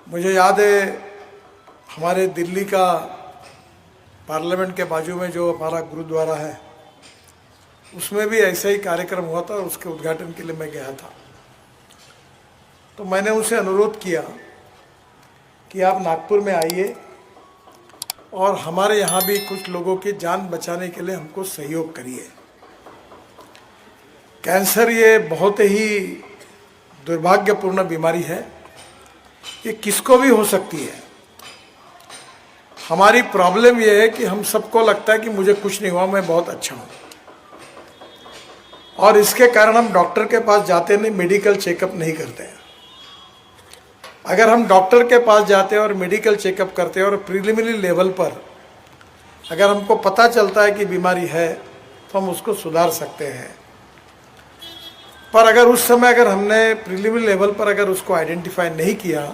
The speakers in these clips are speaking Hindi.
मुझे याद है हमारे दिल्ली का पार्लियामेंट के बाजू में जो हमारा गुरुद्वारा है उसमें भी ऐसा ही कार्यक्रम हुआ था और उसके उद्घाटन के लिए मैं गया था। तो मैंने उनसे अनुरोध किया कि आप नागपुर में आइए और हमारे यहाँ भी कुछ लोगों की जान बचाने के लिए हमको सहयोग करिए। कैंसर ये बहुत ही दुर्भाग्यपूर्ण बीमारी है, ये किसको भी हो सकती है। हमारी प्रॉब्लम ये है कि हम सबको लगता है कि मुझे कुछ नहीं हुआ, मैं बहुत अच्छा हूँ, और इसके कारण हम डॉक्टर के पास जाते नहीं, मेडिकल चेकअप नहीं करते हैं। अगर हम डॉक्टर के पास जाते हैं और मेडिकल चेकअप करते हैं और प्रीलिमिनरी लेवल पर अगर हमको पता चलता है कि बीमारी है तो हम उसको सुधार सकते हैं। पर अगर उस समय अगर हमने प्रीलिमिनरी लेवल पर अगर उसको आइडेंटिफाई नहीं किया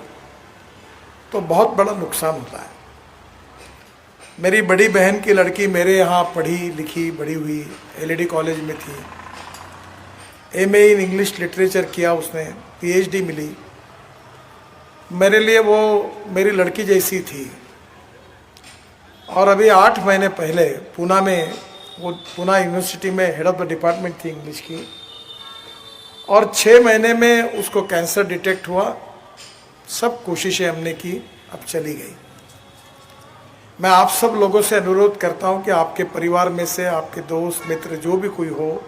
तो बहुत बड़ा नुकसान होता है। मेरी बड़ी बहन की लड़की मेरे यहाँ पढ़ी लिखी बड़ी हुई, एलईडी कॉलेज में थी, एमए इन इंग्लिश लिटरेचर किया उसने, पीएचडी मिली। मेरे लिए वो मेरी लड़की जैसी थी। और अभी 8 महीने पहले पूना में, वो पूना यूनिवर्सिटी में हेड ऑफ द डिपार्टमेंट थी इंग्लिश की, और 6 महीने में उसको कैंसर डिटेक्ट हुआ। सब कोशिशें हमने की, अब चली गई। मैं आप सब लोगों से अनुरोध करता हूं कि आपके परिवार में से आपके दोस्त मित्र जो भी कोई हो,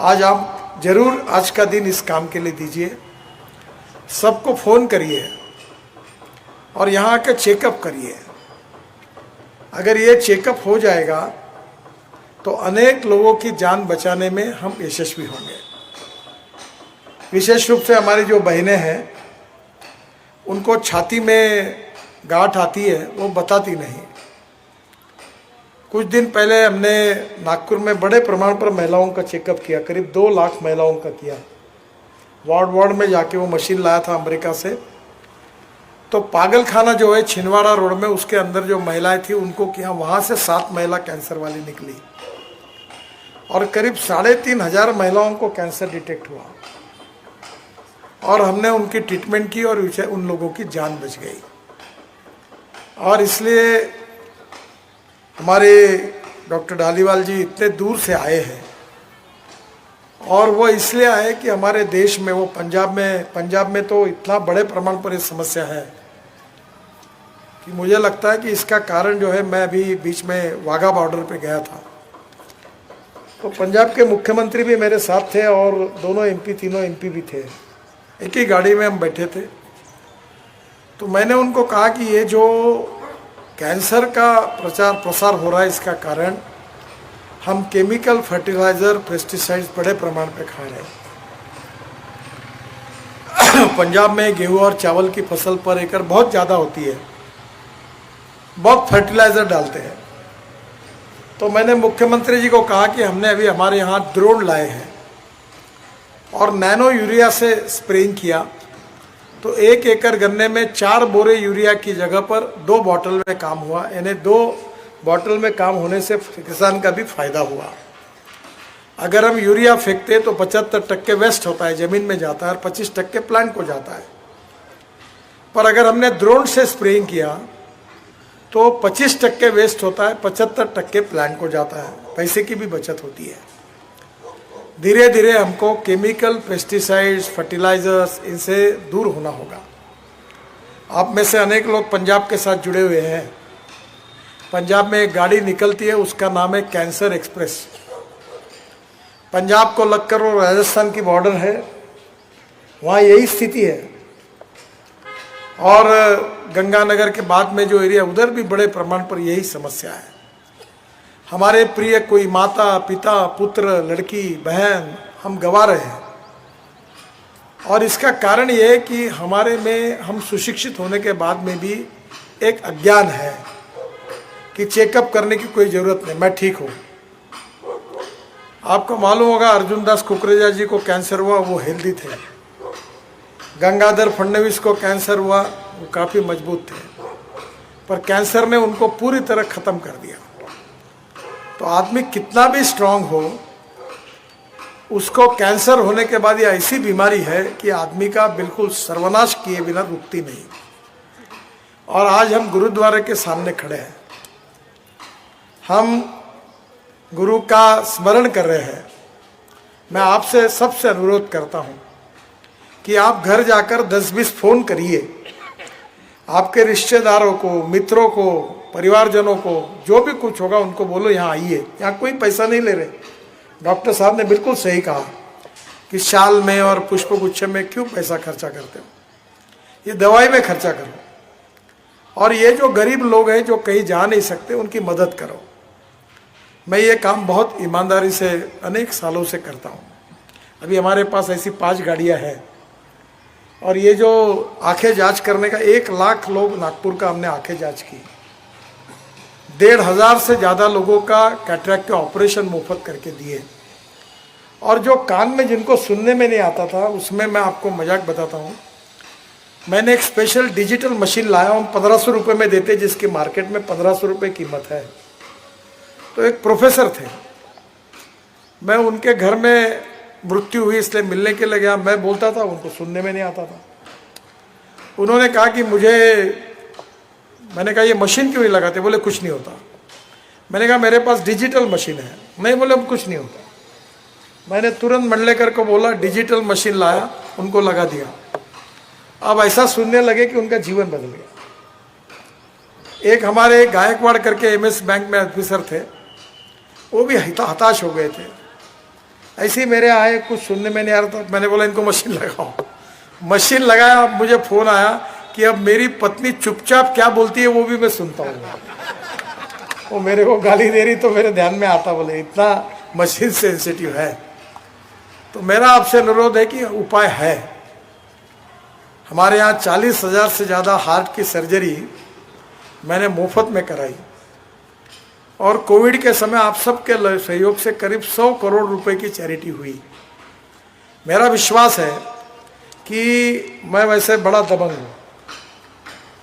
आज आप जरूर आज का दिन इस काम के लिए दीजिए। सबको फ़ोन करिए और यहाँ आकर चेकअप करिए। अगर ये चेकअप हो जाएगा तो अनेक लोगों की जान बचाने में हम यशस्वी होंगे। विशेष रूप से हमारी जो बहनें हैं उनको छाती में गांठ आती है, वो बताती नहीं। कुछ दिन पहले हमने नागपुर में बड़े प्रमाण पर महिलाओं का चेकअप किया, करीब 2 लाख महिलाओं का किया। वार्ड में जाके वो मशीन लाया था अमेरिका से। तो पागल खाना जो है छिंदवाड़ा रोड में, उसके अंदर जो महिलाएं थी उनको किया, वहाँ से 7 महिला कैंसर वाली निकली और करीब 3,500 महिलाओं को कैंसर डिटेक्ट हुआ और हमने उनकी ट्रीटमेंट की और उन लोगों की जान बच गई। और इसलिए हमारे डॉक्टर ढालीवाल जी इतने दूर से आए हैं, और वो इसलिए आए कि हमारे देश में, वो पंजाब में तो इतना बड़े प्रमाण पर ये समस्या है कि मुझे लगता है कि इसका कारण जो है, मैं अभी बीच में वाघा बॉर्डर पे गया था तो पंजाब के मुख्यमंत्री भी मेरे साथ थे और तीनों एमपी भी थे। एक ही गाड़ी में हम बैठे थे। तो मैंने उनको कहा कि ये जो कैंसर का प्रचार प्रसार हो रहा है, इसका कारण हम केमिकल फर्टिलाइज़र पेस्टिसाइड्स बड़े प्रमाण पे खा रहे हैं। पंजाब में गेहूं और चावल की फसल पर एकड़ बहुत ज़्यादा होती है, बहुत फर्टिलाइज़र डालते हैं। तो मैंने मुख्यमंत्री जी को कहा कि हमने अभी हमारे यहाँ ड्रोन लाए हैं और नैनो यूरिया से स्प्रेइंग किया, तो 1 एकड़ गन्ने में 4 बोरे यूरिया की जगह पर 2 बॉटल में काम हुआ। यानी 2 बॉटल में काम होने से किसान का भी फायदा हुआ। अगर हम यूरिया फेंकते तो 75% वेस्ट होता है, ज़मीन में जाता है, और 25% प्लांट को जाता है। पर अगर हमने ड्रोन से स्प्रेइंग किया तो 25% वेस्ट होता है, 75% प्लांट को जाता है, पैसे की भी बचत होती है। धीरे धीरे हमको केमिकल पेस्टिसाइड्स फर्टिलाइजर्स इनसे दूर होना होगा। आप में से अनेक लोग पंजाब के साथ जुड़े हुए हैं। पंजाब में एक गाड़ी निकलती है, उसका नाम है कैंसर एक्सप्रेस। पंजाब को लगकर वो राजस्थान की बॉर्डर है, वहाँ यही स्थिति है। और गंगानगर के बाद में जो एरिया, उधर भी बड़े प्रमाण पर यही समस्या है। हमारे प्रिय कोई माता पिता पुत्र लड़की बहन हम गंवा रहे हैं, और इसका कारण ये है कि हमारे में, हम सुशिक्षित होने के बाद में भी एक अज्ञान है कि चेकअप करने की कोई ज़रूरत नहीं, मैं ठीक हूँ। आपको मालूम होगा अर्जुन दास कुकरेजा जी को कैंसर हुआ, वो हेल्दी थे। गंगाधर फडणवीस को कैंसर हुआ, वो काफ़ी मजबूत थे, पर कैंसर ने उनको पूरी तरह ख़त्म कर दिया। तो आदमी कितना भी स्ट्रांग हो, उसको कैंसर होने के बाद ये ऐसी बीमारी है कि आदमी का बिल्कुल सर्वनाश किए बिना रुकती नहीं। और आज हम गुरुद्वारे के सामने खड़े हैं। हम गुरु का स्मरण कर रहे हैं। मैं आपसे सबसे अनुरोध करता हूं कि आप घर जाकर 10-20 फोन करिए, आपके रिश्तेदारों को, मित्रों को, परिवारजनों को, जो भी कुछ होगा उनको बोलो यहाँ आइए। यहाँ कोई पैसा नहीं ले रहे। डॉक्टर साहब ने बिल्कुल सही कहा कि शाल में और पुष्पगुच्छ में क्यों पैसा खर्चा करते हो, ये दवाई में खर्चा करो। और ये जो गरीब लोग हैं जो कहीं जा नहीं सकते, उनकी मदद करो। मैं ये काम बहुत ईमानदारी से अनेक सालों से करता हूँ। अभी हमारे पास ऐसी 5 गाड़ियाँ हैं और ये जो आंखें जांच करने का 1 लाख लोग नागपुर का हमने आंखें जांच की। 1,500 से ज़्यादा लोगों का कैटरैक्ट के ऑपरेशन मुफ्त करके दिए। और जो कान में जिनको सुनने में नहीं आता था, उसमें मैं आपको मजाक बताता हूँ, मैंने एक स्पेशल डिजिटल मशीन लाया हूँ। 1500 रुपये में देते, जिसकी मार्केट में 1500 रुपये कीमत है। तो एक प्रोफेसर थे, मैं उनके घर में मृत्यु हुई इसलिए मिलने के लिए गया। मैं बोलता था, उनको सुनने में नहीं आता था। उन्होंने कहा कि मैंने कहा ये मशीन क्यों नहीं लगाते? बोले कुछ नहीं होता। मैंने कहा मेरे पास डिजिटल मशीन है। नहीं, बोले कुछ नहीं होता। मैंने तुरंत मंडलेकर को बोला, डिजिटल मशीन लाया, उनको लगा दिया। अब ऐसा सुनने लगे कि उनका जीवन बदल गया। एक हमारे गायकवाड़ करके MS बैंक में ऑफिसर थे, वो भी हताश हो गए थे। ऐसे ही मेरे आए, कुछ सुनने में नहीं आ रहा था। मैंने बोला इनको मशीन लगाओ। मशीन लगाया। अब मुझे फोन आया कि अब मेरी पत्नी चुपचाप क्या बोलती है वो भी मैं सुनता हूँ। वो मेरे को गाली दे रही तो मेरे ध्यान में आता। बोले इतना मशीन सेंसिटिव है। तो मेरा आपसे अनुरोध है कि उपाय है। हमारे यहाँ 40,000 से ज़्यादा हार्ट की सर्जरी मैंने मुफ्त में कराई। और कोविड के समय आप सबके सहयोग से करीब 100 करोड़ रुपए की चैरिटी हुई। मेरा विश्वास है कि मैं वैसे बड़ा दबंग हूँ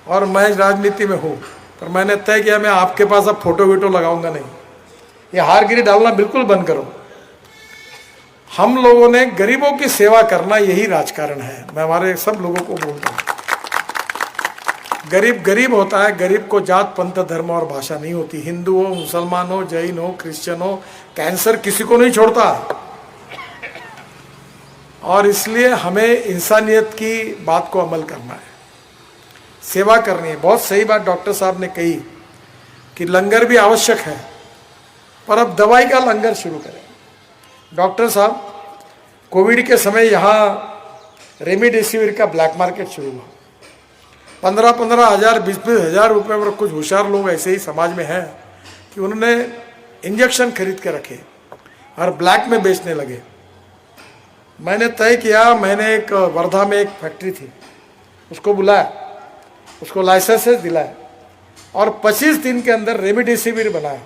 और मैं राजनीति में हूँ, पर मैंने तय किया मैं आपके पास अब फोटो वीटो लगाऊंगा नहीं। ये हारगिरी डालना बिल्कुल बंद करो। हम लोगों ने गरीबों की सेवा करना, यही राजकारण है। मैं हमारे सब लोगों को बोलता हूँ, गरीब गरीब होता है। गरीब को जात, पंथ, धर्म और भाषा नहीं होती। हिंदू हो, मुसलमान हो, जैन हो, क्रिश्चियन हो, कैंसर किसी को नहीं छोड़ता। और इसलिए हमें इंसानियत की बात को अमल करना है, सेवा करनी है। बहुत सही बात डॉक्टर साहब ने कही कि लंगर भी आवश्यक है, पर अब दवाई का लंगर शुरू करें। डॉक्टर साहब, कोविड के समय यहाँ रेमडेसिविर का ब्लैक मार्केट शुरू हुआ। 15-15 हज़ार, 20-20 हज़ार रुपये में। कुछ होशियार लोग ऐसे ही समाज में हैं कि उन्होंने इंजेक्शन खरीद के रखे और ब्लैक में बेचने लगे। मैंने तय किया, मैंने एक वर्धा में एक फैक्ट्री थी, उसको बुलाया, उसको लाइसेंसेस दिलाया और 25 दिन के अंदर रेमडेसिविर बनाया।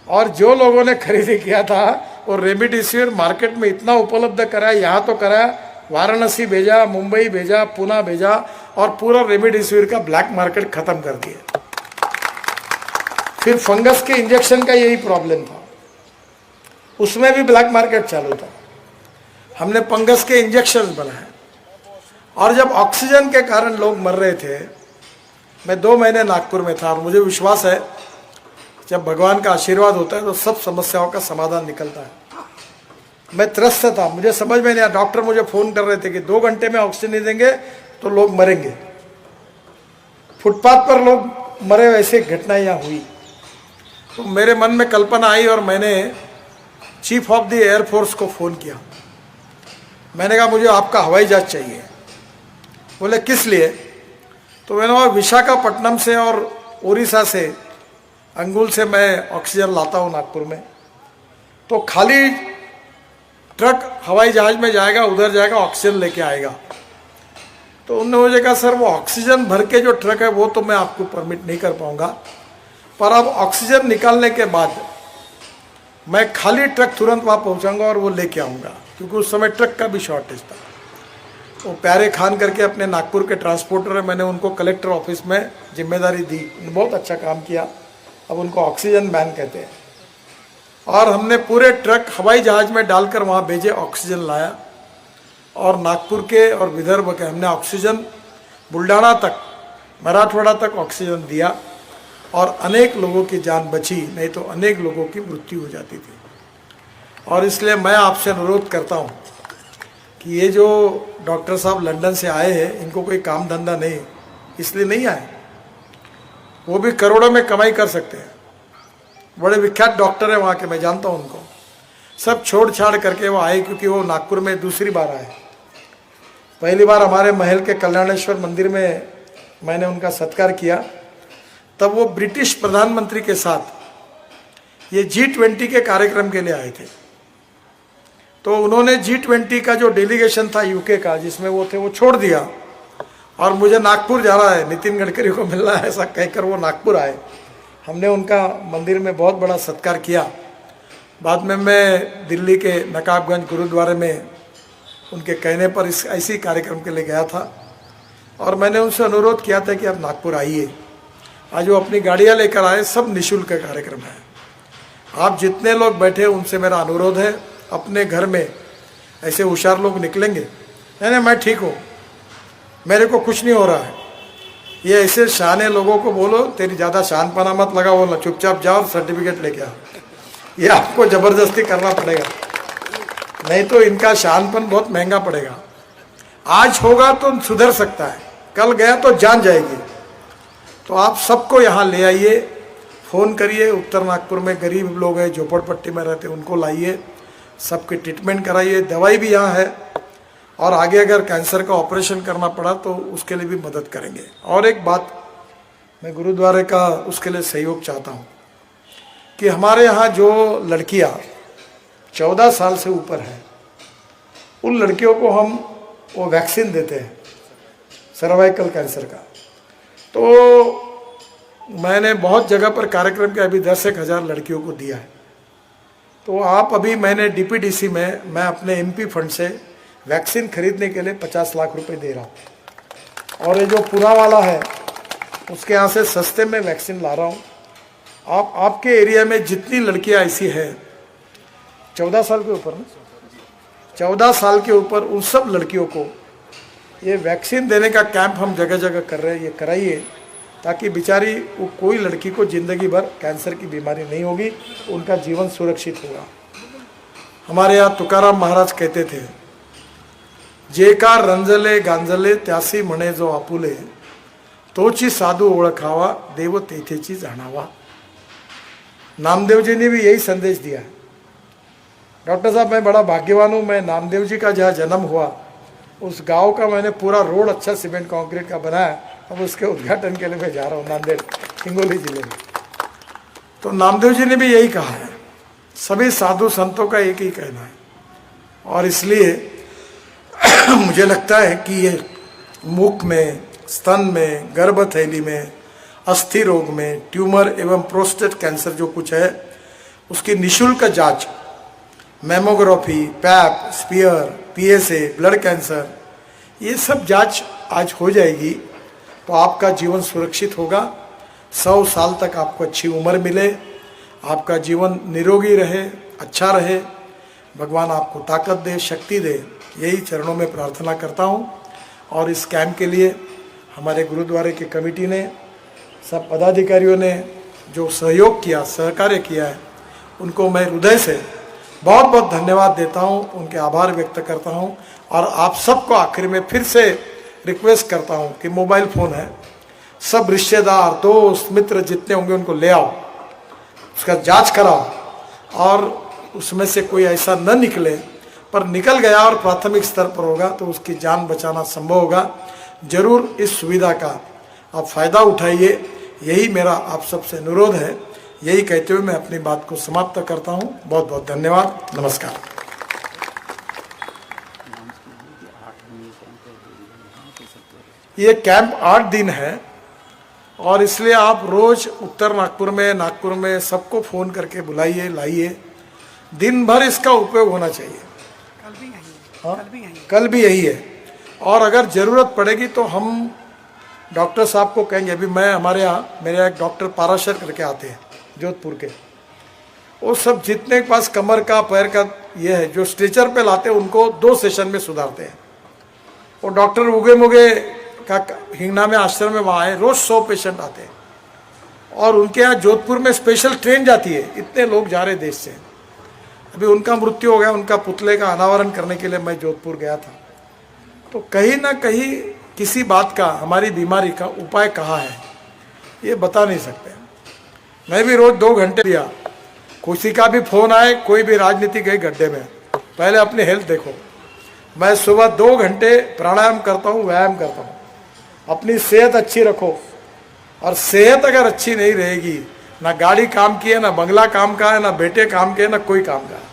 और जो लोगों ने खरीदी किया था वो रेमडेसिविर मार्केट में इतना उपलब्ध कराया। यहाँ तो कराया, वाराणसी भेजा, मुंबई भेजा, पुणे भेजा और पूरा रेमडेसिविर का ब्लैक मार्केट खत्म कर दिया। फिर फंगस के इंजेक्शन का यही प्रॉब्लम था, उसमें भी ब्लैक मार्केट चालू था। हमने फंगस के इंजेक्शन बनाए। और जब ऑक्सीजन के कारण लोग मर रहे थे, मैं 2 महीने नागपुर में था और मुझे विश्वास है जब भगवान का आशीर्वाद होता है तो सब समस्याओं का समाधान निकलता है। मैं त्रस्त था, मुझे समझ में नहीं आया। डॉक्टर मुझे फ़ोन कर रहे थे कि 2 घंटे में ऑक्सीजन नहीं देंगे तो लोग मरेंगे। फुटपाथ पर लोग मरे, वैसे घटनाएं यहाँ हुई। तो मेरे मन में कल्पना आई और मैंने चीफ ऑफ द एयरफोर्स को फ़ोन किया। मैंने कहा मुझे आपका हवाई जहाज चाहिए। बोले किस लिए? तो मैंने कहा विशाखापट्टनम से और उड़ीसा से, अंगुल से मैं ऑक्सीजन लाता हूँ नागपुर में। तो खाली ट्रक हवाई जहाज में जाएगा, उधर जाएगा, ऑक्सीजन लेके आएगा। तो उन्होंने मुझे कहा सर वो ऑक्सीजन भर के जो ट्रक है वो तो मैं आपको परमिट नहीं कर पाऊँगा, पर अब ऑक्सीजन निकालने के बाद मैं खाली ट्रक तुरंत वहाँ पहुँचाऊँगा और वो लेके आऊँगा, क्योंकि उस समय ट्रक का भी शॉर्टेज था। वो प्यारे खान करके अपने नागपुर के ट्रांसपोर्टर है, मैंने उनको कलेक्टर ऑफिस में जिम्मेदारी दी। उन्होंने बहुत अच्छा काम किया। अब उनको ऑक्सीजन मैन कहते हैं। और हमने पूरे ट्रक हवाई जहाज में डालकर वहाँ भेजे, ऑक्सीजन लाया। और नागपुर के और विदर्भ के हमने ऑक्सीजन बुल्ढाना तक मराठवाड़ा तक ऑक्सीजन दिया और अनेक लोगों की जान बची, नहीं तो अनेक लोगों की मृत्यु हो जाती थी। और इसलिए मैं आपसे अनुरोध करता हूँ कि ये जो डॉक्टर साहब लंदन से आए हैं, इनको कोई काम धंधा नहीं, इसलिए नहीं आए। वो भी करोड़ों में कमाई कर सकते हैं, बड़े विख्यात डॉक्टर हैं वहाँ के, मैं जानता हूँ उनको। सब छोड़ छाड़ करके वो आए, क्योंकि वो नागपुर में दूसरी बार आए। पहली बार हमारे महल के कल्याणेश्वर मंदिर में मैंने उनका सत्कार किया, तब वो ब्रिटिश प्रधानमंत्री के साथ ये G20 के कार्यक्रम के लिए आए थे। तो उन्होंने G20 का जो डेलीगेशन था यूके का, जिसमें वो थे, वो छोड़ दिया और मुझे नागपुर जाना है, नितिन गडकरी को मिलना है, ऐसा कहकर वो नागपुर आए। हमने उनका मंदिर में बहुत बड़ा सत्कार किया। बाद में मैं दिल्ली के नकाबगंज गुरुद्वारे में उनके कहने पर इसी कार्यक्रम के लिए गया था और मैंने उनसे अनुरोध किया था कि आप नागपुर आइए। आज वो अपनी गाड़ियाँ लेकर आए, सब निःशुल्क का कार्यक्रम है। आप जितने लोग बैठे उनसे मेरा अनुरोध है, अपने घर में ऐसे होशियार लोग निकलेंगे, नहीं मैं ठीक हूँ, मेरे को कुछ नहीं हो रहा है, ये ऐसे शाने लोगों को बोलो तेरी ज़्यादा शानपना मत लगा, बोलना चुपचाप जाओ सर्टिफिकेट लेके आओ। ये आपको ज़बरदस्ती करना पड़ेगा, नहीं तो इनका शानपन बहुत महंगा पड़ेगा। आज होगा तो सुधर सकता है, कल गया तो जान जाएगी। तो आप सबको यहाँ ले आइए, फ़ोन करिए। उत्तर नागपुर में गरीब लोग हैं, झोपड़पट्टी में रहते, उनको लाइए, सबके ट्रीटमेंट कराइए। दवाई भी यहाँ है और आगे अगर कैंसर का ऑपरेशन करना पड़ा तो उसके लिए भी मदद करेंगे। और एक बात मैं गुरुद्वारे का उसके लिए सहयोग चाहता हूँ कि हमारे यहाँ जो लड़कियाँ 14 साल से ऊपर हैं, उन लड़कियों को हम वो वैक्सीन देते हैं सर्वाइकल कैंसर का। तो मैंने बहुत जगह पर कार्यक्रम के अभी 10-1 हज़ार लड़कियों को दिया है। तो आप अभी मैंने DPDC में मैं अपने MP फंड से वैक्सीन खरीदने के लिए 50 लाख रुपए दे रहा हूँ और ये जो पूरा वाला है उसके यहाँ से सस्ते में वैक्सीन ला रहा हूँ। आपके एरिया में जितनी लड़कियाँ ऐसी हैं 14 साल के ऊपर, 14 साल के ऊपर, उन सब लड़कियों को ये वैक्सीन देने का कैंप हम जगह जगह कर रहे हैं, ये कराइए ताकि बेचारी वो कोई लड़की को ज़िंदगी भर कैंसर की बीमारी नहीं होगी, उनका जीवन सुरक्षित होगा। हमारे यहाँ तुकाराम महाराज कहते थे, जेका रंजले गांजले त्यासी म्हणे जो आपुले, तोची साधू ओळखावा देव तेथेची जाणावा। नामदेव जी ने भी यही संदेश दिया। डॉक्टर साहब मैं बड़ा भाग्यवान हूँ, मैं नामदेव जी का जहाँ जन्म हुआ उस गांव का मैंने पूरा रोड अच्छा सीमेंट कंक्रीट का बनाया, अब उसके उद्घाटन के लिए मैं जा रहा हूँ नांदेड़ हिंगोली जिले में। तो नामदेव जी ने भी यही कहा है, सभी साधु संतों का एक ही कहना है। और इसलिए मुझे लगता है कि ये मुख में, स्तन में, गर्भथैली में, अस्थि रोग में, ट्यूमर एवं प्रोस्टेट कैंसर जो कुछ है उसकी निःशुल्क जांच, mammography, pap, smear, PSA, blood cancer, ये सब जांच आज हो जाएगी तो आपका जीवन सुरक्षित होगा। 100 साल तक आपको अच्छी उम्र मिले, आपका जीवन निरोगी रहे, अच्छा रहे, भगवान आपको ताकत दे, शक्ति दे, यही चरणों में प्रार्थना करता हूँ। और इस कैंप के लिए हमारे गुरुद्वारे की कमेटी ने, सब पदाधिकारियों ने जो सहयोग किया, सहकार्य किया है, उनको मैं हृदय से बहुत बहुत धन्यवाद देता हूँ, उनके आभार व्यक्त करता हूँ। और आप सबको आखिर में फिर से रिक्वेस्ट करता हूँ कि मोबाइल फ़ोन है, सब रिश्तेदार, दोस्त, मित्र जितने होंगे उनको ले आओ, उसका जांच कराओ और उसमें से कोई ऐसा न निकले, पर निकल गया और प्राथमिक स्तर पर होगा तो उसकी जान बचाना संभव होगा। जरूर इस सुविधा का आप फ़ायदा उठाइए, यही मेरा आप सबसे अनुरोध है। यही कहते हुए मैं अपनी बात को समाप्त करता हूँ। बहुत बहुत धन्यवाद, नमस्कार। ये कैंप 8 दिन है और इसलिए आप रोज उत्तर नागपुर में सबको फ़ोन करके बुलाइए, लाइए, दिन भर इसका उपयोग होना चाहिए। कल भी यही है और अगर ज़रूरत पड़ेगी तो हम डॉक्टर साहब को कहेंगे। अभी मैं हमारे यहाँ मेरे एक डॉक्टर पाराशर करके आते हैं जोधपुर के, वो सब जितने के पास कमर का, पैर का ये है, जो स्ट्रेचर पे लाते हैं उनको 2 सेशन में सुधारते हैं। वो डॉक्टर उगे मुगे का हिंगना में आश्रम में वहाँ है, रोज़ 100 पेशेंट आते हैं और उनके यहाँ जोधपुर में स्पेशल ट्रेन जाती है, इतने लोग जा रहे देश से। अभी उनका मृत्यु हो गया, उनका पुतले का अनावरण करने के लिए मैं जोधपुर गया था। तो कहीं ना कहीं किसी बात का, हमारी बीमारी का उपाय कहाँ है ये बता नहीं सकते। मैं भी रोज़ 2 घंटे दिया, किसी का भी फ़ोन आए, कोई भी राजनीति गए गड्ढे में, पहले अपनी हेल्थ देखो। मैं सुबह 2 घंटे प्राणायाम करता हूँ, व्यायाम करता हूँ। अपनी सेहत अच्छी रखो, और सेहत अगर अच्छी नहीं रहेगी, ना गाड़ी काम की है, ना बंगला काम का है, ना बेटे काम के है, ना कोई काम का है।